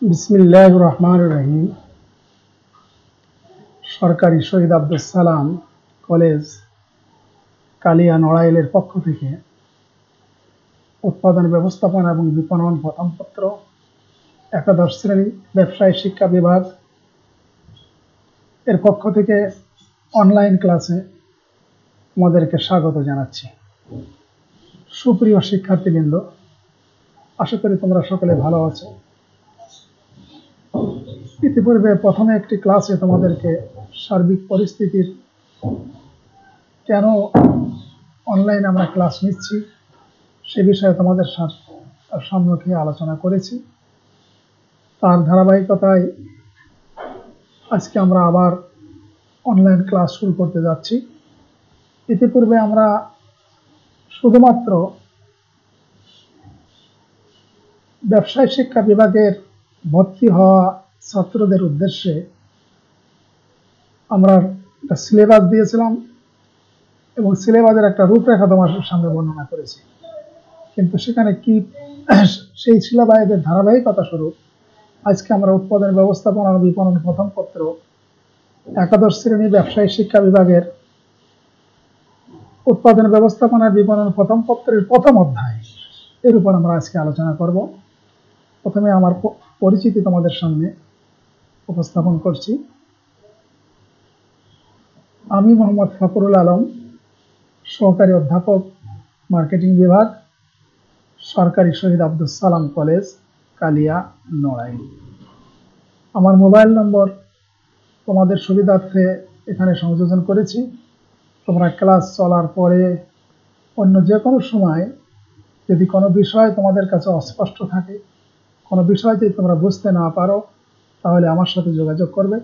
বিসমিল্লাহির রহমানির রহিম। সরকারি শহীদ আব্দুল সালাম কলেজ কালিয়া নড়াইলের পক্ষ থেকে উৎপাদন ব্যবস্থাপনা এবং বিপণন প্রথম পত্র একাদশ শ্রেণী ব্যবসায় শিক্ষা বিভাগ এর পক্ষ থেকে অনলাইন ক্লাসে তোমাদেরকে স্বাগত জানাচ্ছি। সুপ্রিয় শিক্ষার্থীবৃন্দ, আশা করি তোমরা সকলে ভালো আছো। ইতিপূর্বে প্রথমে একটি ক্লাসে তোমাদেরকে সার্বিক পরিস্থিতির কেন অনলাইনে আমরা ক্লাস নিচ্ছি সে বিষয়ে তোমাদের সম্মুখে আলোচনা করেছি। তার ধারাবাহিকতায় আজকে আমরা আবার অনলাইন ক্লাস শুরু করতে যাচ্ছি। ইতিপূর্বে আমরা শুধুমাত্র ব্যবসায় শিক্ষা বিভাগের ভর্তি হওয়া ছাত্রদের উদ্দেশ্যে আমরা একটা সিলেবাস দিয়েছিলাম এবং সিলেবাসের একটা রূপরেখা তোমাদের সামনে বর্ণনা করেছি। কিন্তু সেখানে কি সেই সিলেবাসের ধারাবাহিকতা স্বরূপ আজকে আমরা উৎপাদন ব্যবস্থাপনা ও বিপণন প্রথম পত্র একাদশ শ্রেণী ব্যবসায়ী শিক্ষা বিভাগের উৎপাদন ব্যবস্থাপনা বিপণন প্রথম পত্রের প্রথম অধ্যায় এর উপর আমরা আজকে আলোচনা করব। প্রথমে আমার পরিচিতি তোমাদের সামনে উপস্থাপন করছি। আমি মোহাম্মদ ফখরুল আলম, সহকারী অধ্যাপক, মার্কেটিং বিভাগ, সরকারি শহীদ আব্দুল সালাম কলেজ কালিয়া নড়াইল। আমার মোবাইল নম্বর তোমাদের সুবিধার্থে এখানে সংযোজন করেছি। তোমরা ক্লাস চলার পরে অন্য যে কোনো সময় যদি কোনো বিষয় তোমাদের কাছে অস্পষ্ট থাকে, কোনো বিষয় যদি তোমরা বুঝতে না পারো, তাহলে আমার সাথে যোগাযোগ করবে।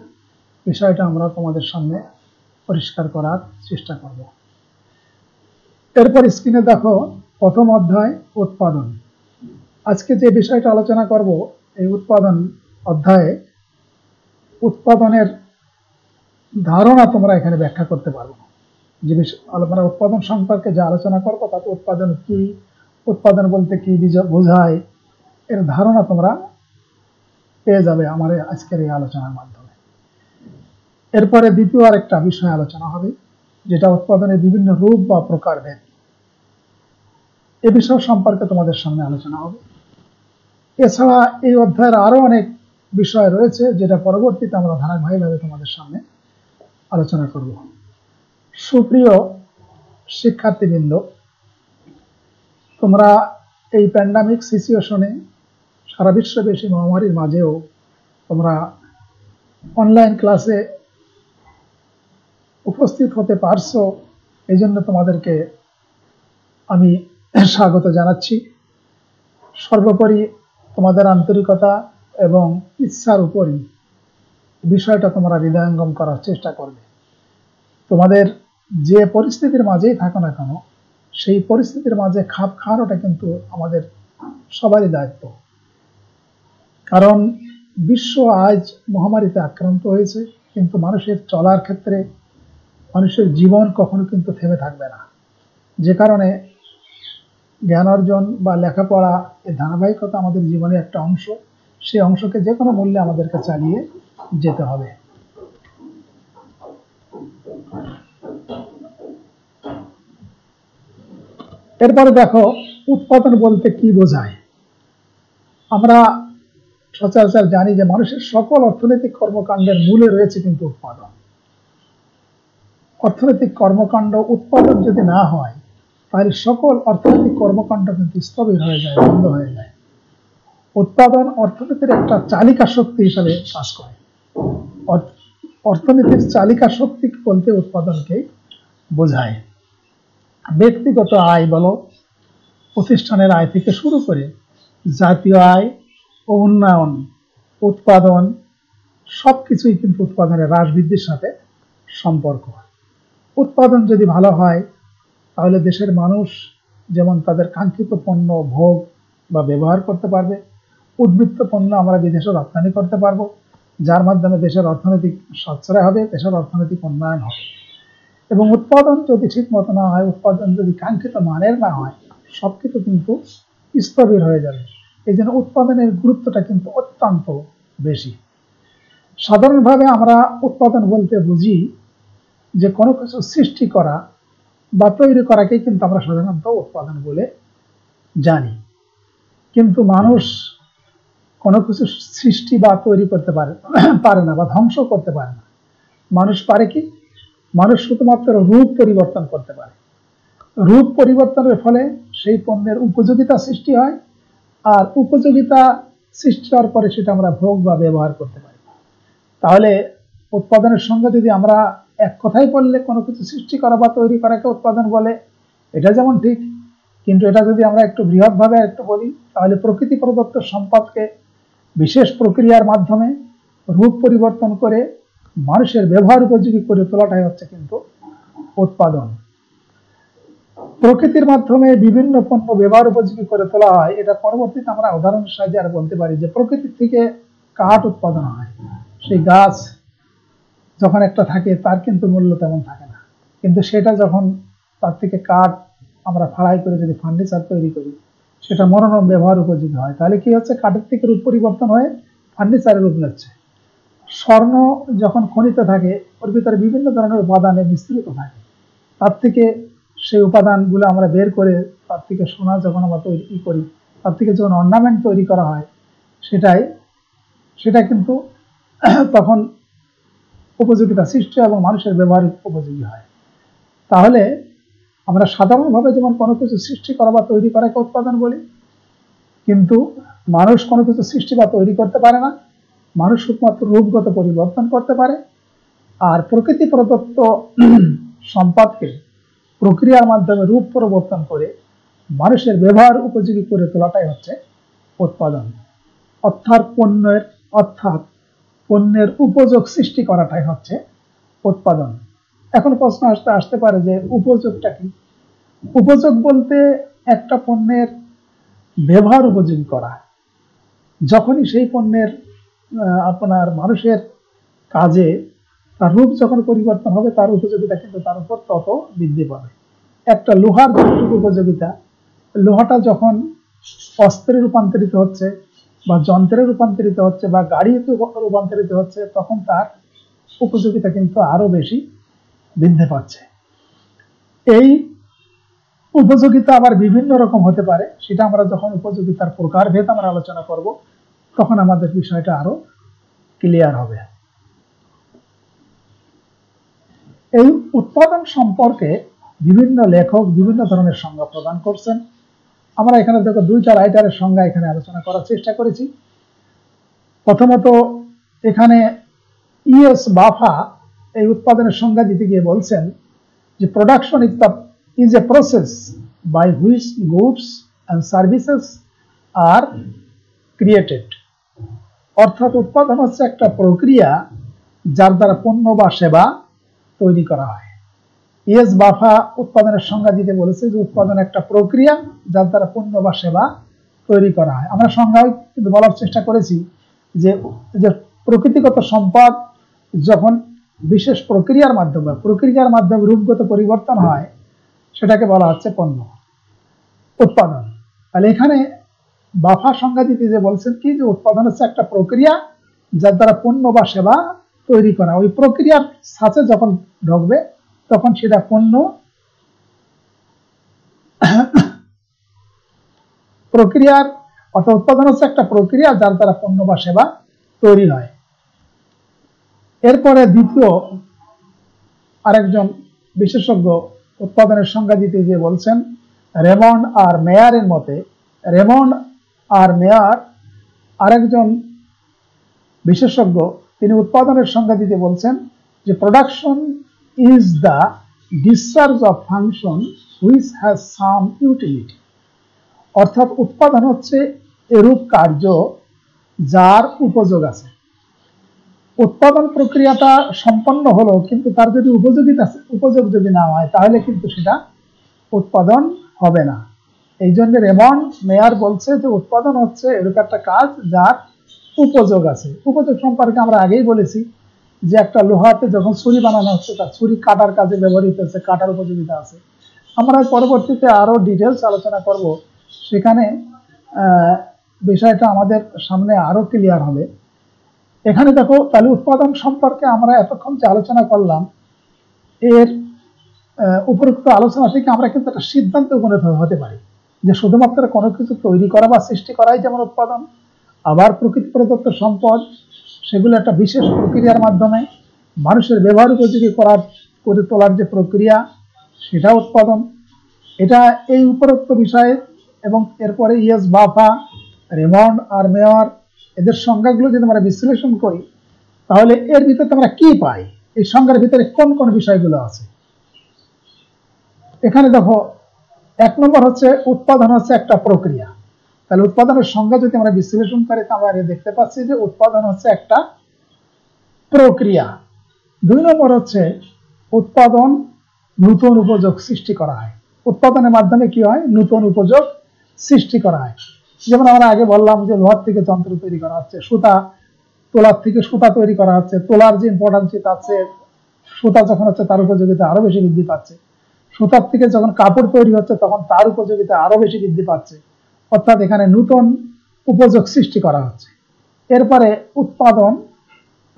বিষয়টা আমরা তোমাদের সামনে পরিষ্কার করার চেষ্টা করব। এরপর স্ক্রিনে দেখো প্রথম অধ্যায় উৎপাদন। আজকে যে বিষয়টা আলোচনা করব এই উৎপাদন অধ্যায়ে উৎপাদনের ধারণা তোমরা এখানে ব্যাখ্যা করতে পারবো। যে আমরা উৎপাদন সম্পর্কে যে আলোচনা করবো তাতে উৎপাদন কি, উৎপাদন বলতে কি বোঝায়, এর ধারণা তোমরা পেয়ে যাবে আমার আজকের এই আলোচনার মাধ্যমে। এরপরে দ্বিতীয় আরেকটা বিষয় আলোচনা হবে, যেটা উৎপাদনের বিভিন্ন রূপ বা প্রকারভেদ। এ বিষয় সম্পর্কে তোমাদের সামনে আলোচনা হবে। এছাড়া এই অধ্যায়ের আরো অনেক বিষয় রয়েছে যেটা পরবর্তীতে আমরা ধারাবাহিকভাবে তোমাদের সামনে আলোচনা করব। সুপ্রিয় শিক্ষার্থীবৃন্দ, তোমরা এই প্যান্ডামিক সিচুয়েশনে সারা বিশ্বব্যাপী মহামারীর মাঝেও তোমরা অনলাইন ক্লাসে উপস্থিত হতে পারছো, এই জন্য তোমাদেরকে আমি স্বাগত জানাচ্ছি। সর্বোপরি তোমাদের আন্তরিকতা এবং ইচ্ছার উপরই বিষয়টা তোমরা হৃদয়ঙ্গম করার চেষ্টা করবে। তোমাদের যে পরিস্থিতির মাঝেই থাকো না কেন, সেই পরিস্থিতির মাঝে খাপ খাওয়ানোটা কিন্তু আমাদের সবারই দায়িত্ব। কারণ বিশ্ব আজ মহামারীতে আক্রান্ত হয়েছে, কিন্তু মানুষের চলার ক্ষেত্রে মানুষের জীবন কখনো কিন্তু থেমে থাকবে না। যে কারণে জ্ঞান অর্জন বা লেখাপড়া এর ধারাবাহিকতা আমাদের জীবনের একটা অংশ। সেই অংশকে যে কোনো মূল্যে আমাদেরকে চালিয়ে যেতে হবে। এরপরে দেখো উৎপাদন বলতে কি বোঝায়। আমরা সচরাচর জানি যে মানুষের সকল অর্থনৈতিক কর্মকাণ্ডের মূলে রয়েছে কিন্তু উৎপাদন। অর্থনৈতিক কর্মকাণ্ড উৎপাদন যদি না হয় তাহলে সকল অর্থনৈতিক কর্মকাণ্ড কিন্তু স্থবির হয়ে যায়, বন্ধ হয়ে যায়। উৎপাদন অর্থনীতির একটা চালিকা শক্তি হিসাবে কাজ করে। অর্থনীতির চালিকা শক্তি বলতে উৎপাদনকে বোঝায়। ব্যক্তিগত আয় বলো, প্রতিষ্ঠানের আয় থেকে শুরু করে জাতীয় আয় ও উন্নয়ন, উৎপাদন সবকিছুই কিন্তু উৎপাদনের হ্রাস বৃদ্ধির সাথে সম্পর্ক। উৎপাদন যদি ভালো হয় তাহলে দেশের মানুষ যেমন তাদের কাঙ্ক্ষিত পণ্য ভোগ বা ব্যবহার করতে পারবে, উদ্বৃত্ত পণ্য আমরা বিদেশে রপ্তানি করতে পারবো, যার মাধ্যমে দেশের অর্থনৈতিক সচ্ছয় হবে, দেশের অর্থনৈতিক উন্নয়ন হবে। এবং উৎপাদন যদি ঠিক মতো না হয়, উৎপাদন যদি কাঙ্ক্ষিত মানের না হয়, সবকিছু কিন্তু স্থবির হয়ে যাবে। এই জন্য উৎপাদনের গুরুত্বটা কিন্তু অত্যন্ত বেশি। সাধারণভাবে আমরা উৎপাদন বলতে বুঝি যে কোনো কিছু সৃষ্টি করা বা তৈরি করাকে কিন্তু আমরা সাধারণত উৎপাদন বলে জানি। কিন্তু মানুষ কোনো কিছু সৃষ্টি বা তৈরি করতে পারে না বা ধ্বংস করতে পারে না। মানুষ পারে কি? মানুষ শুধুমাত্র রূপ পরিবর্তন করতে পারে। রূপ পরিবর্তনের ফলে সেই পণ্যের উপযোগিতা সৃষ্টি হয়, আর উপযোগিতা সৃষ্টি হওয়ার পরে সেটা আমরা ভোগ বা ব্যবহার করতে পারি। তাহলে উৎপাদনের সঙ্গে যদি আমরা এক কথাই বললে কোনো কিছু সৃষ্টি করা বা তৈরি করাকে উৎপাদন বলে, এটা যেমন ঠিক, কিন্তু এটা যদি আমরা একটু বৃহৎভাবে একটু বলি, তাহলে প্রকৃতি প্রদত্ত সম্পদকে বিশেষ প্রক্রিয়ার মাধ্যমে রূপ পরিবর্তন করে মানুষের ব্যবহার উপযোগী করে তোলাটাই হচ্ছে কিন্তু উৎপাদন। প্রকৃতির মাধ্যমে বিভিন্ন পণ্য ব্যবহার উপযোগী করে তোলা হয়, এটা পরবর্তীতে আমরা উদাহরণের সাহায্যে আর বলতে পারি যে প্রকৃতির থেকে কাঠ উৎপাদন হয়। সেই গাছ যখন একটা থাকে তার কিন্তু মূল্য তেমন থাকে না, কিন্তু সেটা যখন তার থেকে কাঠ আমরা ফাড়াই করে যদি ফার্নিচার তৈরি করি, সেটা মনোরম ব্যবহার উপযোগী হয়। তাহলে কি হচ্ছে? কাঠের থেকে রূপ পরিবর্তন হয়ে ফার্নিচারের রূপ নিচ্ছে। স্বর্ণ যখন খনিতে থাকে, ওর ভিতরে বিভিন্ন ধরনের উপাদানে মিশ্রিত থাকে, তার থেকে সেই উপাদানগুলো আমরা বের করে তার থেকে সোনা যখন আমরা তৈরি করি, তার থেকে যখন অর্নামেন্ট তৈরি করা হয়, সেটা কিন্তু তখন উপযোগিতা সৃষ্টি এবং মানুষের ব্যবহার উপযোগী হয়। তাহলে আমরা সাধারণভাবে যেমন কোনো কিছু সৃষ্টি করা বা তৈরি করাকে উৎপাদন বলি, কিন্তু মানুষ কোনো কিছু সৃষ্টি বা তৈরি করতে পারে না। মানুষ শুধুমাত্র রূপগত পরিবর্তন করতে পারে, আর প্রকৃতি প্রদত্ত সম্পদকে প্রক্রিয়ার মাধ্যমে রূপ পরিবর্তন করে মানুষের ব্যবহার উপযোগী করে তোলাটাই হচ্ছে উৎপাদন। অর্থাৎ পণ্যের উপযোগ সৃষ্টি করাটাই হচ্ছে উৎপাদন। এখন প্রশ্ন আসতে পারে যে উপযোগটা কি? উপযোগ বলতে একটা পণ্যের ব্যবহার উপযোগী করা। যখনই সেই পণ্যের আপনার মানুষের কাজে তার রূপ যখন পরিবর্তন হবে, তার উপযোগিতা কিন্তু তার উপর তত বৃদ্ধি পাবে। একটা লোহার যতটুকু উপযোগিতা, লোহাটা যখন অস্ত্রে রূপান্তরিত হচ্ছে বা যন্ত্রে রূপান্তরিত হচ্ছে বা গাড়িতে রূপান্তরিত হচ্ছে, তখন তার উপযোগিতা কিন্তু আরো বেশি বৃদ্ধি পাচ্ছে। এই উপযোগিতা আবার বিভিন্ন রকম হতে পারে, সেটা আমরা যখন উপযোগিতার প্রকারভেদ আমরা আলোচনা করব, তখন আমাদের বিষয়টা আরো ক্লিয়ার হবে। এই উৎপাদন সম্পর্কে বিভিন্ন লেখক বিভিন্ন ধরনের সংজ্ঞা প্রদান করছেন। আমরা এখানে দেখো দুইটা রাইটারের সংজ্ঞা এখানে আলোচনা করার চেষ্টা করেছি। প্রথমত এখানে ইএস বাফা এই উৎপাদনের সংজ্ঞা দিতে গিয়ে বলছেন যে production is a process by which goods and services are created। অর্থাৎ উৎপাদন হচ্ছে একটা প্রক্রিয়া যার দ্বারা পণ্য বা সেবা তৈরি করা হয়। ইএস বাফা উৎপাদনের সংজ্ঞা দিতে বলেছে যে উৎপাদন একটা প্রক্রিয়া যার দ্বারা পণ্য বা সেবা তৈরি করা হয়। আমরা সংজ্ঞায় কিন্তু বলার চেষ্টা করেছি যে প্রকৃতিগত সম্পদ যখন বিশেষ প্রক্রিয়ার মাধ্যমে রূপগত পরিবর্তন হয়, সেটাকে বলা হচ্ছে পণ্য উৎপাদন। তাহলে এখানে বাফা সংজ্ঞা দিতে যে বলছেন কি, যে উৎপাদন হচ্ছে একটা প্রক্রিয়া যার দ্বারা পণ্য বা সেবা তৈরি করা। ওই প্রক্রিয়ার সাথে যখন ঢুকবে তখন সেটা পণ্য প্রক্রিয়ার অর্থাৎ উৎপাদন হচ্ছে একটা প্রক্রিয়া যার দ্বারা পণ্য বা সেবা তৈরি হয়। এরপরে দ্বিতীয় আরেকজন বিশেষজ্ঞ উৎপাদনের সংজ্ঞা দিতে গিয়ে বলছেন রেমন্ড আর মেয়ারের মতে। রেমন্ড আর মেয়ার আরেকজন বিশেষজ্ঞ, তিনি উৎপাদনের সংজ্ঞা দিতে বলছেন যে production is the discharge of function which has some utility. অর্থাৎ উৎপাদন হচ্ছে এরূপ কার্য যার উপযোগ আছে। উৎপাদন প্রক্রিয়াটা সম্পন্ন হলো, কিন্তু তার যদি উপযোগ যদি না হয়, তাহলে কিন্তু সেটা উৎপাদন হবে না। এই জন্য রেমন্ড মেয়ার বলছে যে উৎপাদন হচ্ছে এরূপ একটা কাজ যার উপযোগ আছে। উপযোগ সম্পর্কে আমরা আগেই বলেছি যে একটা লোহাতে যখন ছুরি বানানো হচ্ছে, তার ছুরি কাটার কাজে ব্যবহৃত হচ্ছে, কাটার উপযোগিতা আছে। আমরা পরবর্তীতে আরো ডিটেলস আলোচনা করব, সেখানে বিষয়টা আমাদের সামনে আরো ক্লিয়ার হবে। এখানে দেখো, তাহলে উৎপাদন সম্পর্কে আমরা এতক্ষণ যে আলোচনা করলাম, এর উপরোক্ত আলোচনা থেকে আমরা কিন্তু একটা সিদ্ধান্তে উপনীত হতে পারি যে শুধুমাত্র কোনো কিছু তৈরি করা বা সৃষ্টি করাই যেমন উৎপাদন, আবার প্রকৃতি প্রদত্ত সম্পদ সেগুলো একটা বিশেষ প্রক্রিয়ার মাধ্যমে মানুষের ব্যবহার উপযোগী করে তোলার যে প্রক্রিয়া, সেটা উৎপাদন। এটা এই উপরোক্ত বিষয়ে এবং এরপরে ইয়েস, বাফা, রেমন্ড আর মেয়র এদের সংজ্ঞাগুলো যদি আমরা বিশ্লেষণ করি, তাহলে এর ভিতরে আমরা কি পাই, এই সংজ্ঞার ভিতরে কোন কোন বিষয়গুলো আছে। এখানে দেখো, 1 নম্বর হচ্ছে উৎপাদন হচ্ছে একটা প্রক্রিয়া। তাহলে উৎপাদনের সংজ্ঞা যদি আমরা বিশ্লেষণ করি, তাহলে আমরা দেখতে পাচ্ছি যে উৎপাদন হচ্ছে একটা প্রক্রিয়া। 2 নম্বর হচ্ছে উৎপাদন নতুন উপযোগ সৃষ্টি করা হয়। উৎপাদনের মাধ্যমে কি হয়? নতুন উপযোগ সৃষ্টি করা হয়। যেমন আমরা আগে বললাম যে লোহার থেকে যন্ত্র তৈরি করা হচ্ছে, সুতা, তোলার থেকে সুতা তৈরি করা হচ্ছে। তোলার যে ইম্পর্টেন্স আছে, সুতা যখন হচ্ছে তার উপযোগিতা আরো বেশি বৃদ্ধি পাচ্ছে। সুতার থেকে যখন কাপড় তৈরি হচ্ছে তখন তার উপযোগিতা আরো বেশি বৃদ্ধি পাচ্ছে। অর্থাৎ এখানে নতুন উপযোগ সৃষ্টি করা হচ্ছে। এরপরে উৎপাদন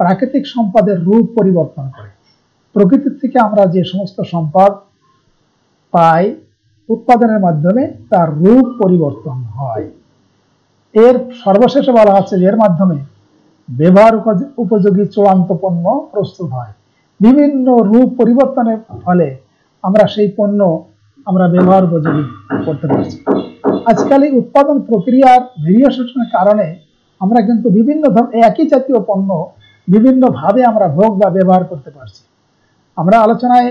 প্রাকৃতিক সম্পদের রূপ পরিবর্তন করে। প্রকৃতির থেকে আমরা যে সমস্ত সম্পদ পাই, উৎপাদনের মাধ্যমে তার রূপ পরিবর্তন হয়। এর সর্বশেষে বলা হচ্ছে যে এর মাধ্যমে ব্যবহার উপযোগী চূড়ান্ত পণ্য প্রস্তুত হয়। বিভিন্ন রূপ পরিবর্তনের ফলে আমরা সেই পণ্য আমরা ব্যবহার উপযোগী করতে পারছি। আজকাল এই উৎপাদন প্রক্রিয়ার ভেরিয়েশনের কারণে আমরা কিন্তু বিভিন্ন ধরনের একই জাতীয় পণ্য বিভিন্ন ভাবে আমরা ভোগ বা ব্যবহার করতে পারছি। আমরা আলোচনায়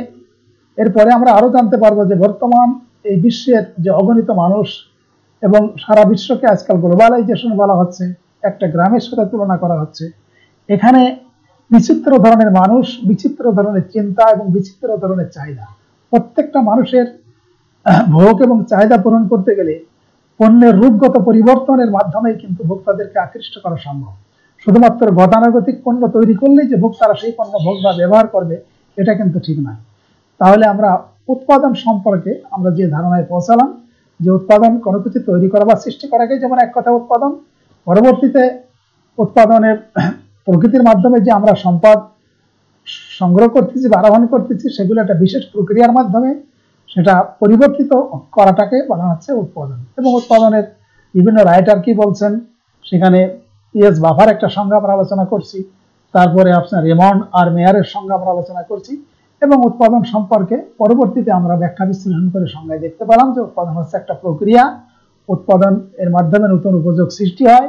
এরপরে আমরা আরো জানতে পারবো যে বর্তমান এই বিশ্বের যে অগণিত মানুষ এবং সারা বিশ্বকে আজকাল গ্লোবালাইজেশন বলা হচ্ছে, একটা গ্রামের সাথে তুলনা করা হচ্ছে। এখানে বিচিত্র ধরনের মানুষ, বিচিত্র ধরনের চিন্তা এবং বিচিত্র ধরনের চাহিদা। প্রত্যেকটা মানুষের ভোগ এবং চাহিদা পূরণ করতে গেলে পণ্যের রূপগত পরিবর্তনের মাধ্যমে কিন্তু ভোক্তাদেরকে আকৃষ্ট করা সম্ভব। শুধুমাত্র গতানুগতিক পণ্য তৈরি করলেই যে ভোক্তারা সেই পণ্য ভোগ বা ব্যবহার করবে, এটা কিন্তু ঠিক নয়। তাহলে আমরা উৎপাদন সম্পর্কে আমরা যে ধারণায় পৌঁছালাম যে উৎপাদন কোনো কিছু তৈরি করা বা সৃষ্টি করাকে যেমন এক কথা উৎপাদন, পরবর্তীতে উৎপাদনের প্রকৃতির মাধ্যমে যে আমরা সম্পদ সংগ্রহ করতেছি বা আরোহণ করতেছি, সেগুলো একটা বিশেষ প্রক্রিয়ার মাধ্যমে সেটা পরিবর্তিত করাটাকে বলা হচ্ছে উৎপাদন। এবং উৎপাদনের বিভিন্ন রাইটার কি বলছেন, সেখানে ইয়েস, বাফার একটা সংজ্ঞা আমরা আলোচনা করছি, তারপরে আপনার রেমন্ড আর মেয়ারের সংজ্ঞা আমরা আলোচনা করছি, এবং উৎপাদন সম্পর্কে পরবর্তীতে আমরা ব্যাখ্যা বিশ্লেষণ করে সংজ্ঞায় দেখতে পেলাম যে উৎপাদন হচ্ছে একটা প্রক্রিয়া। উৎপাদন এর মাধ্যমে নতুন উপযোগ সৃষ্টি হয়।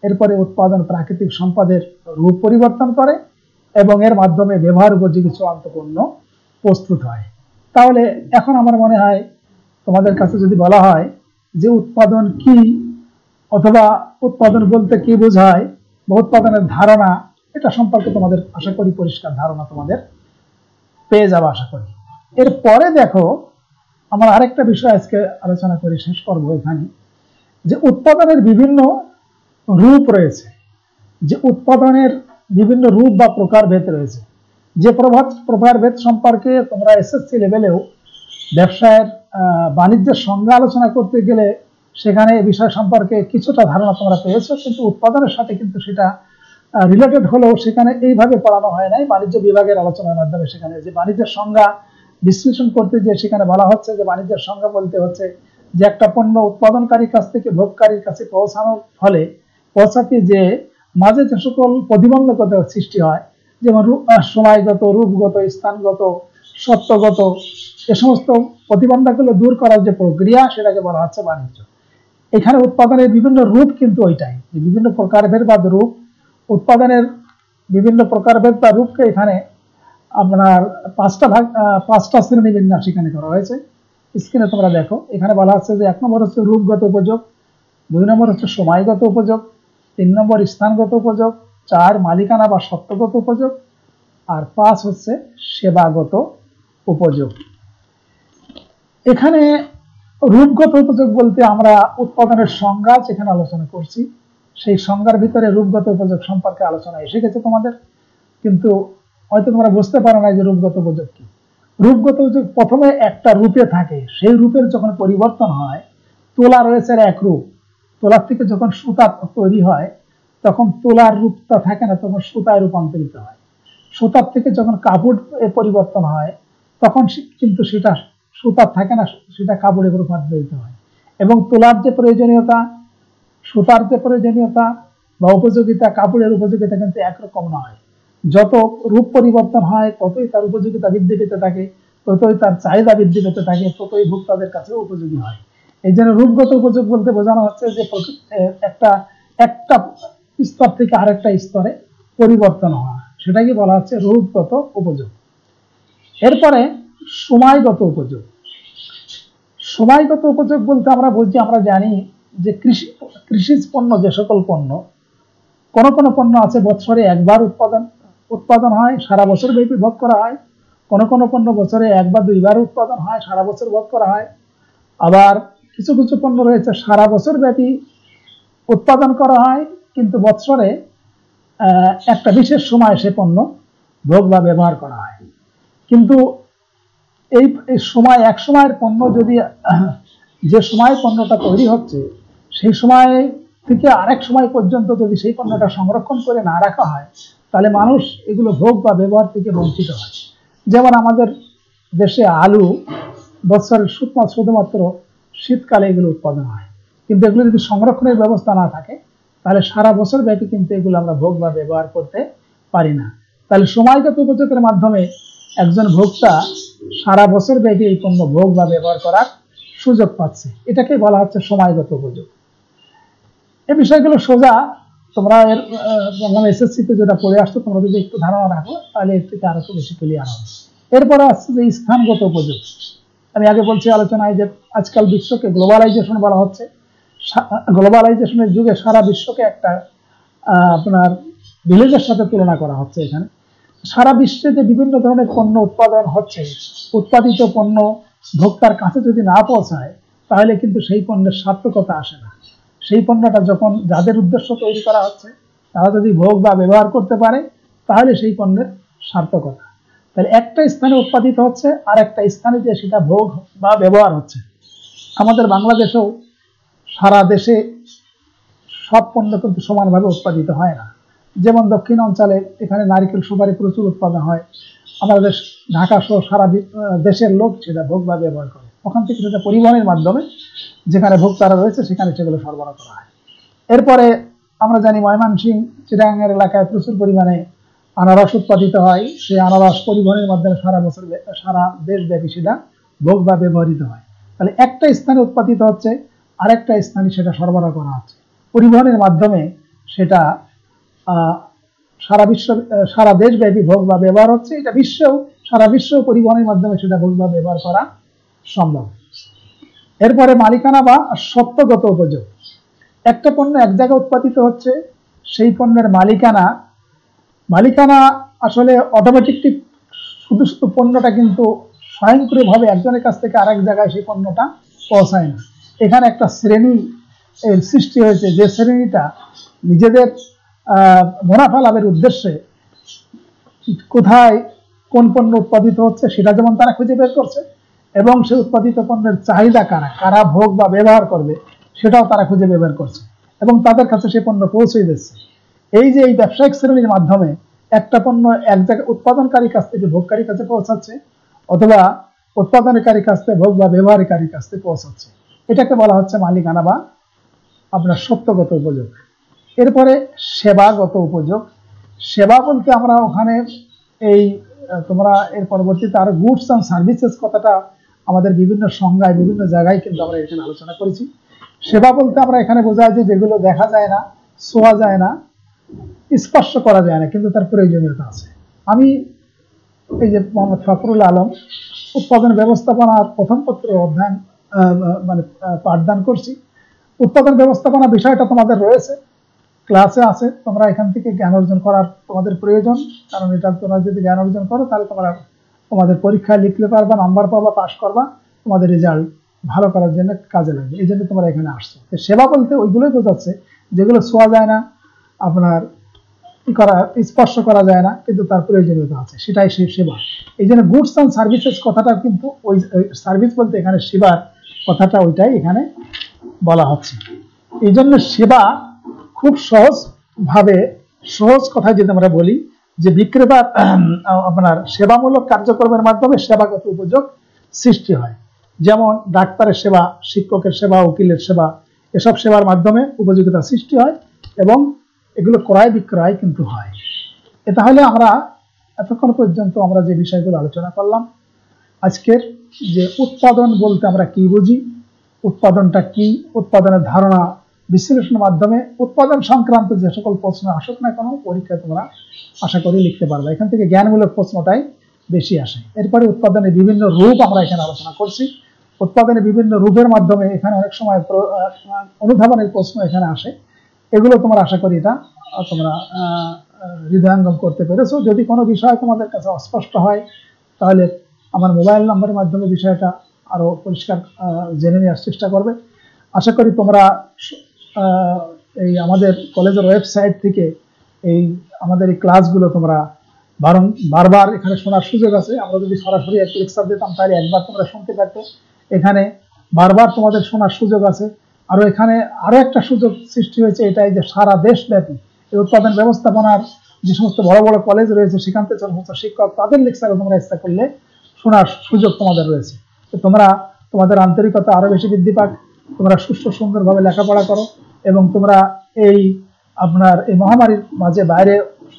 এরপরে উৎপাদন প্রাকৃতিক সম্পদের রূপ পরিবর্তন করে এবং এর মাধ্যমে ব্যবহার উপযোগী চূড়ান্ত পণ্য প্রস্তুত হয়। তাহলে এখন আমার মনে হয় তোমাদের কাছে যদি বলা হয় যে উৎপাদন কি, অথবা উৎপাদন বলতে কি বোঝায় বা উৎপাদনের ধারণা, এটা সম্পর্কে তোমাদের আশা করি পরিষ্কার ধারণা তোমাদের পেয়ে যাবে আশা করি। এরপরে দেখো, আমরা আরেকটা বিষয় আজকে আলোচনা করে শেষ করব এখানে, যে উৎপাদনের বিভিন্ন রূপ রয়েছে, যে উৎপাদনের বিভিন্ন রূপ বা প্রকারভেদ রয়েছে। যে প্রকারভেদ সম্পর্কে তোমরা এসএসসি লেভেলেও ব্যবসায়ের বাণিজ্যের সংজ্ঞা আলোচনা করতে গেলে সেখানে এই বিষয় সম্পর্কে কিছুটা ধারণা তোমরা পেয়েছো, কিন্তু উৎপাদনের সাথে কিন্তু সেটা রিলেটেড হলেও সেখানে এইভাবে পড়ানো হয় নাই। বাণিজ্য বিভাগের আলোচনার মাধ্যমে সেখানে যে বাণিজ্যের সংজ্ঞা বিশ্লেষণ করতে যে সেখানে বলা হচ্ছে যে বাণিজ্যের সংজ্ঞা বলতে হচ্ছে যে একটা পণ্য উৎপাদনকারীর কাছ থেকে ভোগকারীর কাছে পৌঁছানোর ফলে পৌঁছাতে যে মাঝে যে সকল প্রতিবন্ধকতার সৃষ্টি হয়, যেমন সময়গত, রূপগত, স্থানগত, সত্যগত, এ সমস্ত প্রতিবন্ধকগুলো দূর করার যে প্রক্রিয়া, সেটাকে বলা হচ্ছে বাণিজ্য। এখানে উৎপাদনের বিভিন্ন রূপ কিন্তু ওইটাই, বিভিন্ন প্রকারভেদ বা রূপ। উৎপাদনের বিভিন্ন প্রকারভেদ বা রূপকে এখানে আপনার পাঁচটা শ্রেণী বিন্যাস এখানে করা হয়েছে। স্ক্রিনে তোমরা দেখো, এখানে বলা হচ্ছে যে 1 নম্বর হচ্ছে রূপগত উপযোগ, 2 নম্বর হচ্ছে সময়গত উপযোগ, 3 নম্বর স্থানগত উপযোগ, 4 মালিকানা বা সত্যগত উপযোগ, আর 5 হচ্ছে সেবাগত উপযোগ। এখানে রূপগত উপযোগ বলতে আমরা উৎপাদনের সংজ্ঞা যেখানে আলোচনা করছি, সেই সংজ্ঞার ভিতরে রূপগত উপযোগ সম্পর্কে আলোচনা এসে গেছে তোমাদের, কিন্তু হয়তো তোমরা বুঝতে পারো না যে রূপগত উপযোগ কি। রূপগত উপযোগ প্রথমে একটা রূপে থাকে, সেই রূপের যখন পরিবর্তন হয়, তোলা রয়েছে এক রূপ, তুলার থেকে যখন সুতা তৈরি হয় তখন তুলার রূপটা থাকে না, তখন সুতায় রূপান্তরিত হয়। সুতার থেকে যখন কাপড় পরিবর্তন হয় তখন কিন্তু সেটা সুতার থাকে না, সেটা কাপড়ে রূপান্তরিত হয়। এবং তুলার যে প্রয়োজনীয়তা, সুতার যে প্রয়োজনীয়তা বা উপযোগিতা, কাপড়ের উপযোগিতা কিন্তু একরকম নয়। যত রূপ পরিবর্তন হয় ততই তার উপযোগিতা বৃদ্ধি পেতে থাকে, ততই তার চাহিদা বৃদ্ধি পেতে থাকে, ততই ভোক্তাদের কাছে উপযোগী হয়। এই জন্য রূপগত উপযোগ বলতে বোঝানো হচ্ছে যে একটা একটা স্তর থেকে আরেকটা স্তরে পরিবর্তন হওয়া, সেটাকে বলা হচ্ছে রূপগত উপযোগ। এরপরে সময়গত উপযোগ। সময়গত উপযোগ বলতে আমরা বুঝি, আমরা জানি যে কৃষিজ পণ্য, যে সকল পণ্য, কোন কোন পণ্য আছে বছরে একবার উৎপাদন হয়, সারা বছর ব্যাপী ভোগ করা হয়। কোন কোন পণ্য বছরে এক বা দুইবার উৎপাদন হয়, সারা বছর ভোগ করা হয়। আবার কিছু কিছু পণ্য রয়েছে সারা বছর ব্যাপী উৎপাদন করা হয়, কিন্তু বছরে একটা বিশেষ সময় সে পণ্য ভোগ বা ব্যবহার করা হয়। কিন্তু এই সময়, এক সময়ের পণ্য যদি, যে সময় পণ্যটা তৈরি হচ্ছে সেই সময় থেকে আরেক সময় পর্যন্ত যদি সেই পণ্যটা সংরক্ষণ করে না রাখা হয়, তাহলে মানুষ এগুলো ভোগ বা ব্যবহার থেকে বঞ্চিত হয়। যেমন আমাদের দেশে আলু বছরের শুধুমাত্র শীতকালে এগুলো উৎপাদন হয়, কিন্তু এগুলো যদি সংরক্ষণের ব্যবস্থা না থাকে তাহলে সারা বছর ব্যাপী কিন্তু এগুলো আমরা ভোগ বা ব্যবহার করতে পারি না। তাহলে সময়গত উপযোগের মাধ্যমে একজন ভোক্তা সারা বছর ব্যাপী এই পণ্য ভোগ বা ব্যবহার করার সুযোগ পাচ্ছে, এটাকে বলা হচ্ছে সময়গত উপযোগ। এই বিষয়গুলো সোজা তোমরা এর এসএসসিতে যেটা পড়ে আসছো, তোমরা যদি একটু ধারণা রাখো তাহলে এর থেকে আরো বেশি ক্লিয়ার হবে। এরপরে আসছে যে স্থানগত উপযোগ। আমি আগে বলছি আলোচনায় যে আজকাল বিশ্বকে গ্লোবালাইজেশন বলা হচ্ছে। গ্লোবালাইজেশনের যুগে সারা বিশ্বকে একটা আপনার ভিলেজের সাথে তুলনা করা হচ্ছে। এখানে সারা বিশ্বে যে বিভিন্ন ধরনের পণ্য উৎপাদন হচ্ছে, উৎপাদিত পণ্য ভোক্তার কাছে যদি না পৌঁছায় তাহলে কিন্তু সেই পণ্যের সার্থকতা আসে না। সেই পণ্যটা যখন যাদের উদ্দেশ্য তৈরি করা হচ্ছে তারা যদি ভোগ বা ব্যবহার করতে পারে তাহলে সেই পণ্যের সার্থকতা। তাহলে একটা স্থানে উৎপাদিত হচ্ছে আর একটা স্থানে যে সেটা ভোগ বা ব্যবহার হচ্ছে। আমাদের বাংলাদেশেও সারা দেশে সব পণ্য কিন্তু সমানভাবে উৎপাদিত হয় না। যেমন দক্ষিণ অঞ্চলে এখানে নারকেল সুপারি প্রচুর উৎপাদন হয়, আমাদের ঢাকা সহ সারা দেশের লোক সেটা ভোগ বা ব্যবহার করে। ওখান থেকে সেটা পরিবহনের মাধ্যমে যেখানে ভোক্তারা রয়েছে সেখানে সেগুলো সরবরাহ করা হয়। এরপরে আমরা জানি ময়মনসিংহ, চিটাগাংয়ের এলাকায় প্রচুর পরিমাণে আনারস উৎপাদিত হয়। সেই আনারস পরিবহনের মাধ্যমে সারা বছর সারা দেশব্যাপী সেটা ভোগ বা ব্যবহৃত হয়। তাহলে একটা স্থানে উৎপাদিত হচ্ছে আর একটা স্থানে সেটা সরবরাহ করা হচ্ছে, পরিবহনের মাধ্যমে সেটা সারা দেশব্যাপী ভোগ বা ব্যবহার হচ্ছে। এটা সারা বিশ্ব পরিবহনের মাধ্যমে সেটা ভোগ বা ব্যবহার করা সম্ভব। এরপরে মালিকানা বা সত্ত্বগত উপযোগ। একটা পণ্য এক জায়গায় উৎপাদিত হচ্ছে, সেই পণ্যের মালিকানা আসলে অটোমেটিকলি শুধু পণ্যটা কিন্তু স্বয়ংক্রিয়ভাবে একজনের কাছ থেকে আরেক জায়গায় সেই পণ্যটা পৌঁছায় না। এখানে একটা শ্রেণী এর সৃষ্টি হয়েছে, যে শ্রেণীটা নিজেদের মুনাফা লাভের উদ্দেশ্যে কোথায় কোন পণ্য উৎপাদিত হচ্ছে সেটা যেমন তারা খুঁজে বের করছে, এবং সেই উৎপাদিত পণ্যের চাহিদা কারা ভোগ বা ব্যবহার করবে সেটাও তারা খুঁজে বের করছে, এবং তাদের কাছে সেই পণ্য পৌঁছে দিচ্ছে। এই যে এই ব্যবসায়িক শ্রেণীর মাধ্যমে একটা পণ্য এক জায়গায় উৎপাদনকারীর কাছ থেকে ভোগকারীর কাছে পৌঁছাচ্ছে, অথবা উৎপাদনকারীর কাছ থেকে ভোগ বা ব্যবহারকারীর কাছ থেকে পৌঁছাচ্ছে, এটাকে বলা হচ্ছে মালিকানা বা আপনার সত্ত্বগত উপযোগ। এরপরে সেবাগত উপযোগ। সেবা বলতে আমরা ওখানে তোমরা এর পরবর্তীতে আরো গুডস অ্যান্ড সার্ভিসেস কথাটা আমাদের বিভিন্ন সংজ্ঞায় বিভিন্ন জায়গায় কিন্তু আমরা এখানে আলোচনা করেছি। সেবা বলতে আমরা এখানে বোঝাই যে যেগুলো দেখা যায় না, ছোঁয়া যায় না, স্পর্শ করা যায় না, কিন্তু তার প্রয়োজনীয়তা আছে। আমি এই যে মোহাম্মদ ফখরুল আলম উৎপাদন ব্যবস্থাপনার প্রথম পত্র অধ্যয়ন পাঠদান করছি। উৎপাদন ব্যবস্থাপনা বিষয়টা তোমাদের রয়েছে, ক্লাসে আছে, তোমরা এখান থেকে জ্ঞান অর্জন করার তোমাদের প্রয়োজন। কারণ এটা তোমরা যদি জ্ঞান অর্জন করো তাহলে তোমরা তোমাদের পরীক্ষায় লিখতে পারবা, নাম্বার পাবা, পাস করবা, তোমাদের রেজাল্ট ভালো করার জন্য কাজে লাগবে। এই জন্য তোমরা এখানে আসছো। সেবা বলতে ওইগুলোই বোঝাচ্ছে যেগুলো ছোঁয়া যায় না, আপনার স্পর্শ করা যায় না, কিন্তু তার প্রয়োজনীয়তা আছে, সেটাই সেবা। এই জন্য গুডস অ্যান্ড সার্ভিসেস কথাটা কিন্তু ওই সার্ভিস বলতে এখানে সেবার কথাটা ওইটাই এখানে বলা হচ্ছে। এই জন্য সেবা খুব সহজ কথায় যদি আমরা বলি যে বিক্রেতার আপনার সেবামূলক কার্যক্রমের মাধ্যমে সেবাগত উপযোগ সৃষ্টি হয়। যেমন ডাক্তারের সেবা, শিক্ষকের সেবা, উকিলের সেবা, এসব সেবার মাধ্যমে উপযোগিতা সৃষ্টি হয় এবং এগুলো ক্রয় বিক্রয় কিন্তু হয়। তাহলে আমরা এতক্ষণ পর্যন্ত আমরা যে বিষয়গুলো আলোচনা করলাম, আজকের যে উৎপাদন বলতে আমরা কি বুঝি, উৎপাদনটা কি, উৎপাদনের ধারণা বিশ্লেষণের মাধ্যমে উৎপাদন সংক্রান্ত যে সকল প্রশ্ন আসুক না কোনো পরীক্ষায় তোমরা আশা করি লিখতে পারবে। এখান থেকে জ্ঞানমূলক প্রশ্নটাই বেশি আসে। এরপরে উৎপাদনের বিভিন্ন রূপ আমরা এখানে আলোচনা করছি। উৎপাদনের বিভিন্ন রূপের মাধ্যমে এখানে অনেক সময় অনুধাবনের প্রশ্ন এখানে আসে। এগুলো তোমরা আশা করি এটা তোমরা হৃদয়ঙ্গম করতে পেরেছো। যদি কোনো বিষয় তোমাদের কাছে অস্পষ্ট হয় তাহলে আমার মোবাইল নাম্বারের মাধ্যমে বিষয়টা আরো পরিষ্কার জেনে নেওয়ার চেষ্টা করবে। আশা করি তোমরা এই আমাদের কলেজের ওয়েবসাইট থেকে আমাদের এই ক্লাসগুলো তোমরা বারবার এখানে শোনার সুযোগ আছে। আমরা যদি সরাসরি একটা লেকচার দিতাম তাহলে একবার তোমরা শুনতে পারতে, এখানে বারবার তোমাদের শোনার সুযোগ আছে। এখানে আরো একটা সুযোগ সৃষ্টি হয়েছে, এটাই যে সারা দেশব্যাপী এই উৎপাদন ব্যবস্থাপনার যে সমস্ত বড় বড় কলেজ রয়েছে সেখান থেকে সমস্ত শিক্ষক তাদের লেকচারে তোমরা ইচ্ছা করলে শোনার সুযোগ তোমাদের রয়েছে। তো তোমরা তোমাদের আন্তরিকতা আরো বেশি বৃদ্ধি পাক, তোমরা সুষ্ঠু সুন্দরভাবে লেখাপড়া করো এবং তোমরা এই আপনার এই মহামারীর মাঝে বাইরে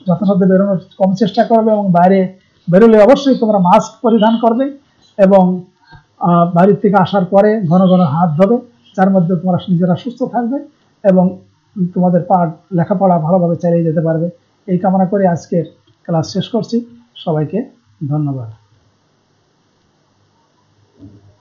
যথাসাধ্য বেরোনোর কম চেষ্টা করবে এবং বাইরে বেরোলে অবশ্যই তোমরা মাস্ক পরিধান করবে এবং বাড়ির থেকে আসার পরে ঘন ঘন হাত ধোবে, যার মধ্যে তোমরা নিজেরা সুস্থ থাকবে এবং তোমাদের লেখাপড়া ভালোভাবে চালিয়ে যেতে পারবে। এই কামনা করে আজকের ক্লাস শেষ করছি। সবাইকে ধন্যবাদ।